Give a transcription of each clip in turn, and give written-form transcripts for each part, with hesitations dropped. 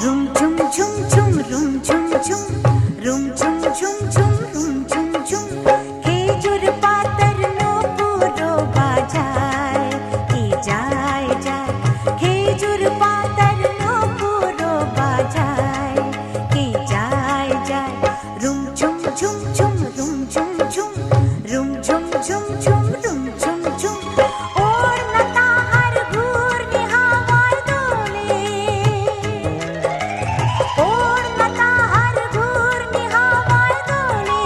Room ঝুম ঝুম ঝুম room ঝুম ঝুম room ঝুম ঝুম ঝুম room ঝুম ঝুম খেজুর পাতার নূপুরও বাজায় কে যায় যায় খেজুর পাতার নূপুরও বাজায় কে যায় যায় রুম ঝুম ঝুম ঝুম রুম ঝুম ঝুম রুম ঝুম ঝুম ঝুম রুম ঝুম ঝুম ওড়না তাহার ঘূর্ণি হাওয়ায় দোলে ওড়না তাহার ঘূর্ণি হাওয়ায় দোলে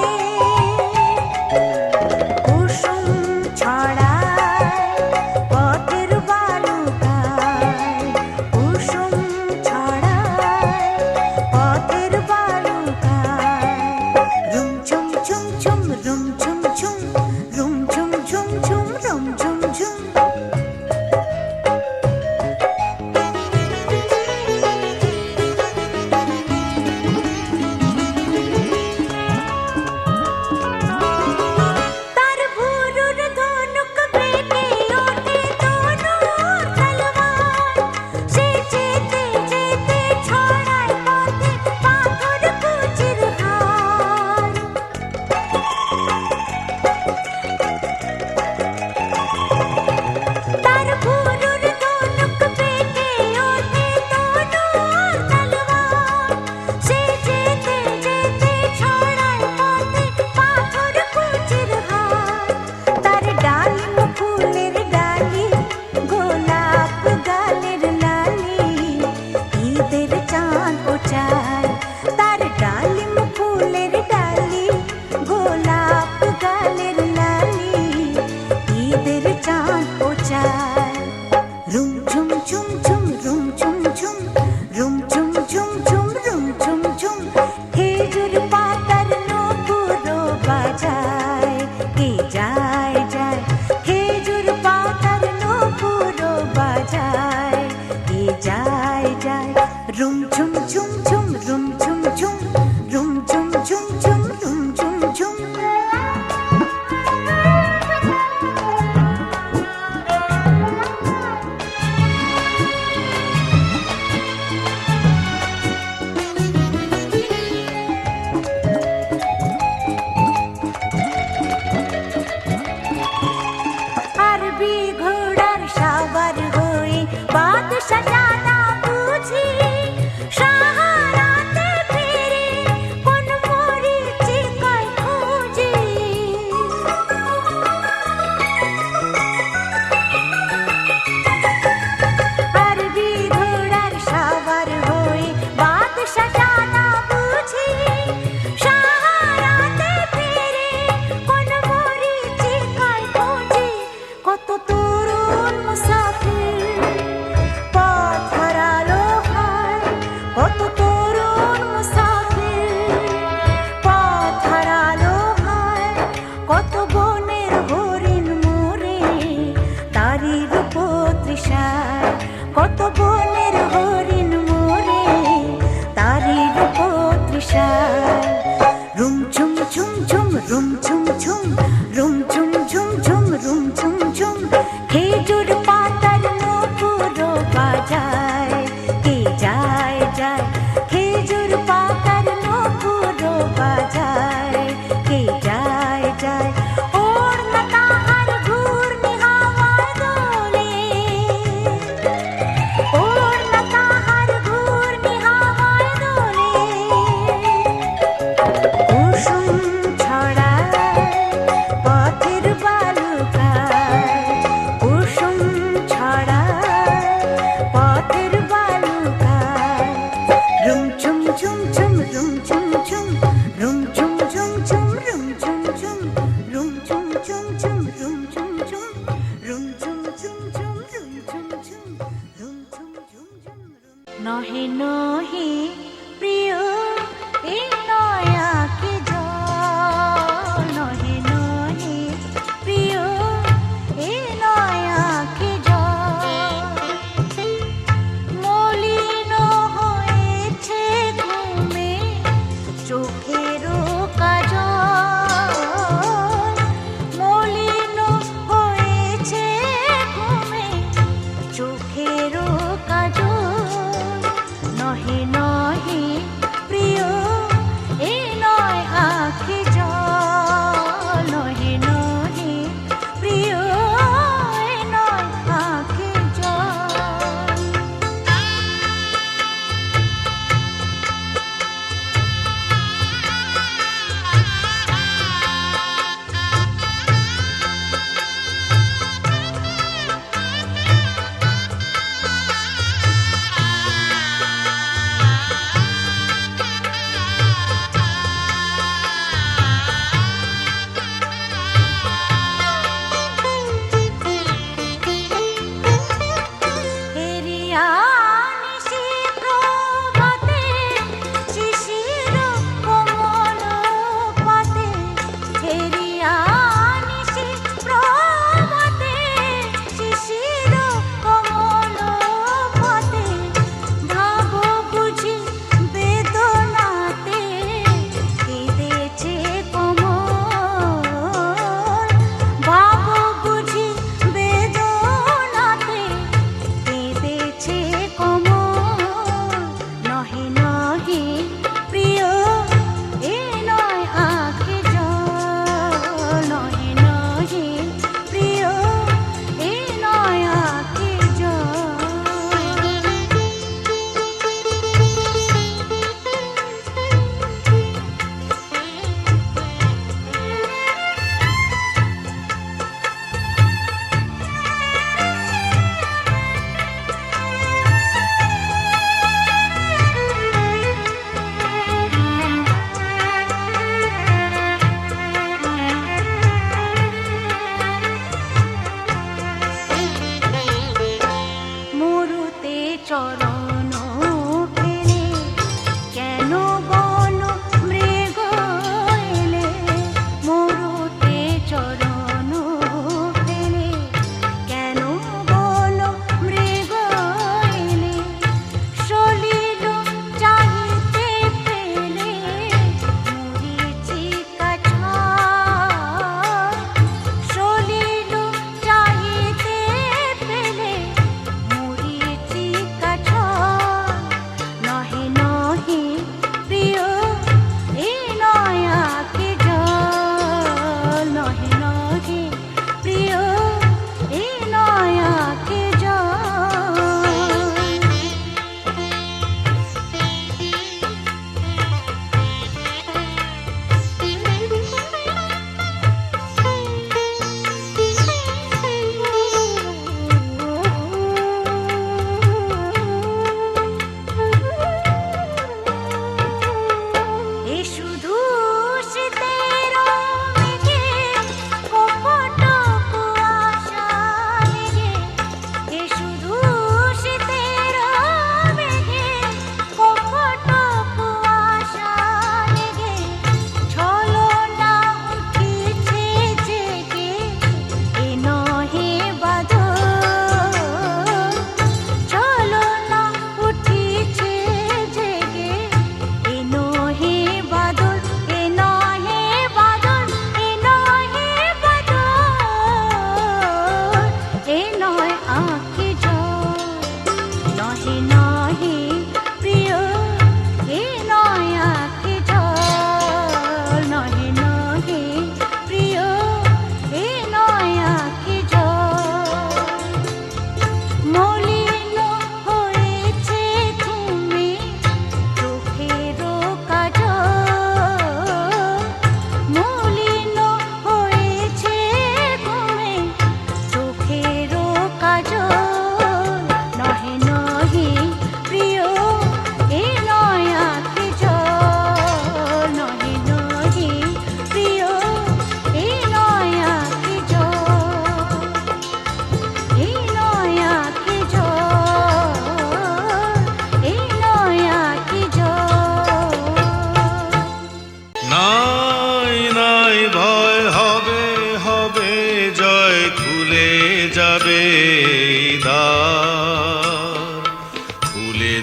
কুসুম ছড়ায় পথের বালুকায় কুসুম ছড়ায় পথের বালুকায় রুম ঝুম ঝুম ঝুম রুম ঝুম ঝুম রুম ঝুম ঝুম ঝুম রুম ঝুম ঝুম তার ভুরুর ধনুক বেঁকে ওঠে তনুর তলোয়ার সে যেতে যেতে ছড়ায় পথে পাথর কুচির হার তার ভুরুর ধনুক বেঁকে ওঠে তনুর তলোয়ার সে যেতে যেতে ছড়ায় পথে পাথর কুচির হার তার ডালিম ফুলের ডালি গোলাপ গালের লালি ঈদের চাঁদ ওঠায় তার ডালিম ফুলের ডালি গোলাপ গালের লালি ঈদের চাঁদ ওঠায় রুম ঝুম ঝুম ঝুম রুম ঝুম ঝুম রুম ঝুম ঝুম ঝুম রুম ঝুম ঝুম খেজুর পাতার নূপুরও বাজায় কে যায় যায় খেজুর পাতার নূপুরও বাজায় কে যায় যায় রুম ঝুম ঝুম ঝুম রুম ঝুম ঝুম রুম ঝুম ঝুম ঝুম রুম ঝুম ঝুম আরবি ঘোড়ার সাবার হয়ে বাদশা জানা বুঝি সাহারাতে ফিরে কোন মরীচিকায় খুঁজি আরবি ঘোড়ার সাবার হয়ে বাদশা জানা বুঝি সাহারাতে ফিরে কোন মরীচিকায় খুঁজি কত তরুণ মুসাফির পথ হারালো হায় কত তরুণ মুসাফির পথ হারালো হায় কত বনের হরিণ মোরে তারি রূপ তৃষায় কত বনের হরিণ মোরে তারি রূপ তৃষায় রুম ঝুম ঝুম ঝুম রুম ঝুম ঝুম রুম ঝুম ঝুম ঝুম রুম ঝুম ঝুম খেজুর পাতার নূপুরও বাজায় কে যায় যায় খেজুর পাতার নূপুরও বাজায় কে যায় যায় ওড়না তাহার ঘূর্ণি হাওয়ায় দোলে ওড়না তাহার ঘূর্ণি হাওয়ায় দোলে কুসুম ছড়ায় পথের বালুকায় কুসুম ছড়ায় পথের বালুকায় রুম ঝুম ঝুম ঝুম রুম ঝুম ঝুম রুম ঝুম ঝুম ঝুম রুম ঝুম ঝুম রুম ঝুম ঝুম ঝুম রুম ঝুম ঝুম রুম ঝুম ঝুম ঝুম রুম ঝুম ঝুম রুম ঝুম ঝুম ঝুম নহে নহে প্রিয় এই নয়া কে জল নহে নহে প্রিয় এই নয়া কে জল মলিন হয়েছে ঘুমে চোখেরও কাজল মলিন হয়েছে ঘুমে চোখেরও কাজল নহে নহে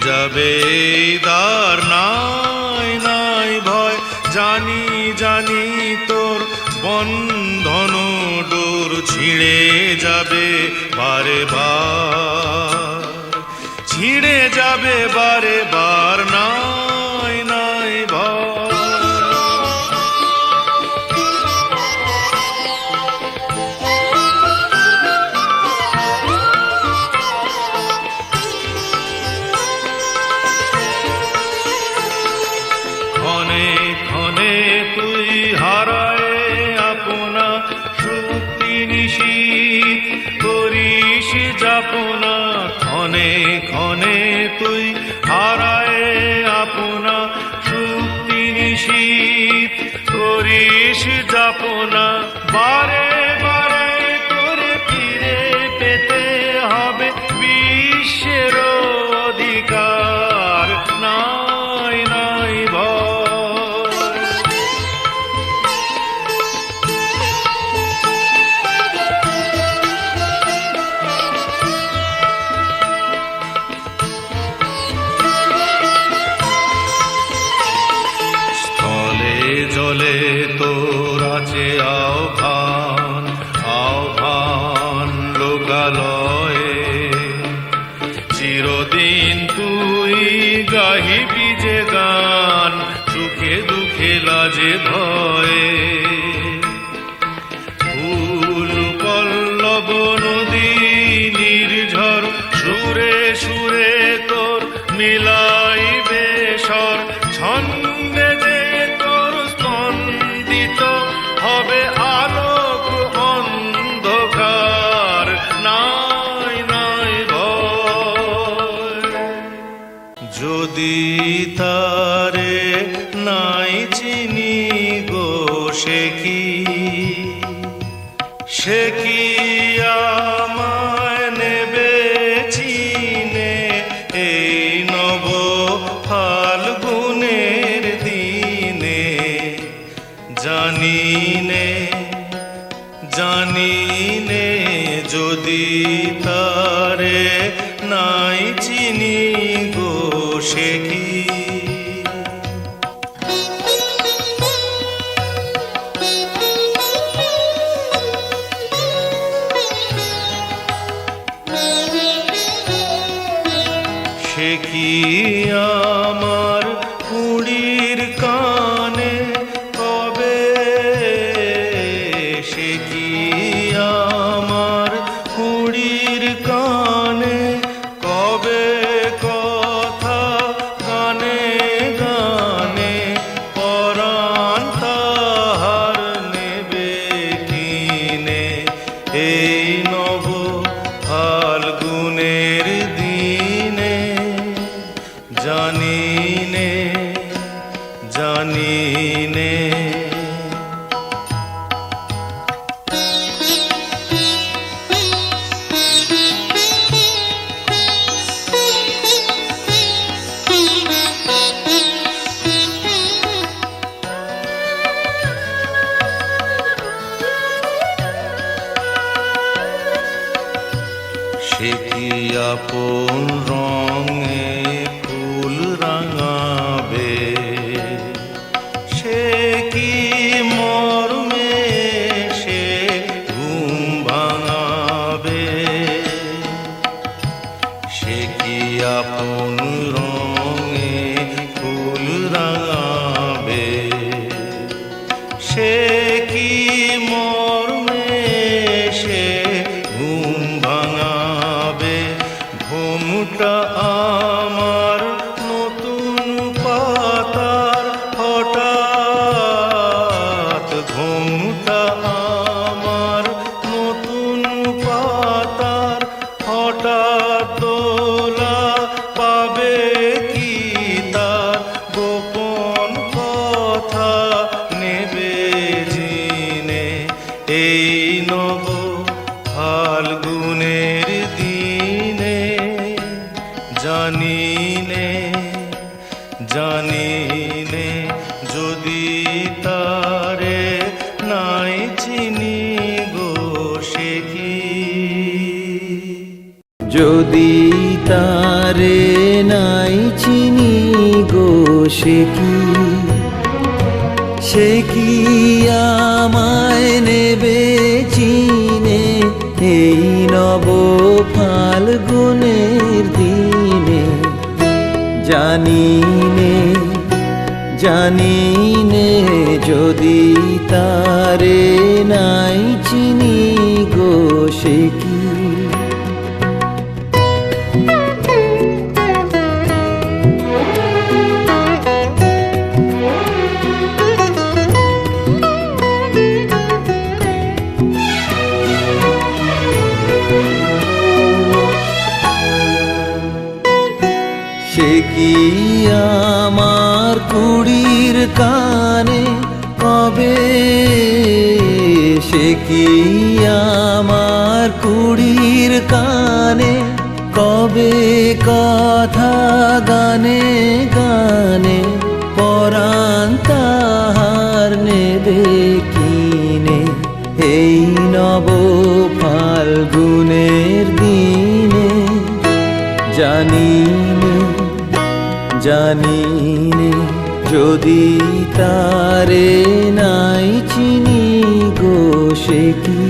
যাবে দ্বার, নাই নাই ভয়, জানি জানি তোর বন্ধন ডোর ছিঁড়ে যাবে বারে বার, ছিঁড়ে যাবে বারে বার, নাই নাই ভয়। ক্ষণে ক্ষণে তুই হারায় আপনা শক্তি নিশীথ করিস যাপনা, ক্ষণে ক্ষণে তুই হারায় আপনা শক্তি নিশীথ করিস যাপনা, বারে বারে করে ফিরে পেতে হবে বিশ্বের অধিকার, নাই নাই ভয়। স্থলে জলে তোর আছে আহ্বান, আহ্বান লোকালয়ে, চিরদিন তুই গাহিবি যে গান, সুখে দুঃখে লাজে ভয়ে। ফুল পল্লব নদী নির্ঝর সুরে সুরে তোর মিলাইবে স্বর, ছন্দে যে তোর স্পন্দিত হবে আলোক অন্ধকার, নাই নাই ভয়। যদি তারে নাই চিনি গো সে কি, সে কি আমায় নেবে চিনে এই নব ফাল্গুনের দিনে, জানি নে জানি নে যদি তারে নাই চিনি গো সে কি। সে কি আমার কুড়ির কানে কবে, সে কি আমার কুড়ির কানে কবে কথা গানে গানে, পরাণ তাহার নেবে কিনে এই নব ফাল্গুনের দিনে, জানি নে জানি নে। সে কি আপন রঙে ফুল রাঙাবে, সে কি মর্মে সে ঘুম ভাঙাবে, সে কি আপন রঙে ফুল রাঙাবে, সে কি মর্মে সে ঘুম ভাঙাবে। ঘুমটা আমার নতুন পাতার হঠাৎ, ঘুমটা আমার নতুন পাতার হঠাৎ দোলা পাবে কি তার গোপন কথা নেবে জিনে এই নব ফাল্গুনের দিনে, জানি নে জানি নে যদি তারে নাই চিনি গো সে কি। যদি তারে নাই চিনি গো সে কি আমায় নেবে চিনে এই নব ফাল্গুনের দিনে। জানি নে যদি তারে নাই চিনি গো সে কি। সে কি আমার কুড়ির কানে কবে, সে কি আমার কুড়ির কানে কবে কথা গানে গানে পরাণ তাহার নেবে কিনে এই নব ফাল্গুনের দিনে। জানি নে যদি তারে নাই চিনি গো সে কি।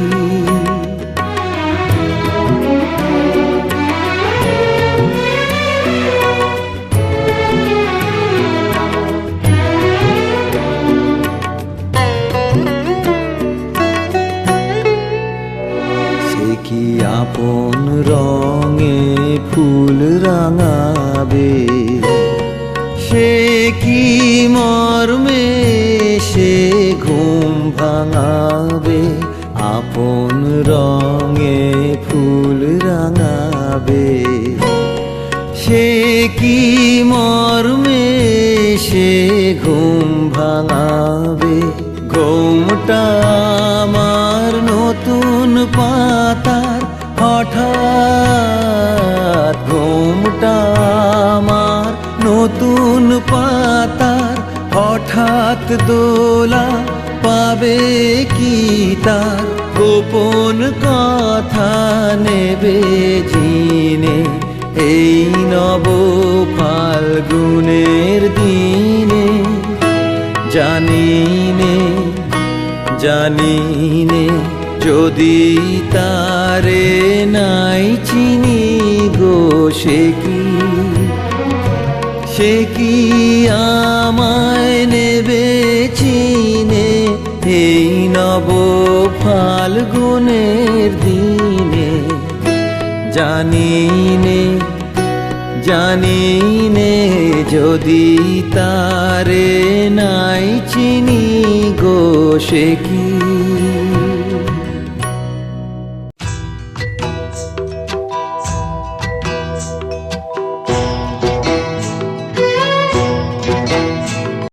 সে কি আপন রঙে ফুল রাঙাবে, সে কি মর্মে সে ঘুম ভাঙাবে। আপন রঙে ফুল রাঙাবে, সে কি মর্মে সে ঘুম ভাঙাবে। ঘুমটা আমার নতুন পাতার হঠাৎ, ঘুমটা আমার নতুন পাতার হঠাৎ দোলা পাবে কি তার। গোপন কথা নেবে জিনে এই নব ফাল্গুনের দিনে। জানি নে যদি তারে নাই চিনি গো সে কি আমায় নেবে চিনে এই নব ফাল্গুনের দিনে। জানি নে যদি তারে নাই চিনি গো সে কি।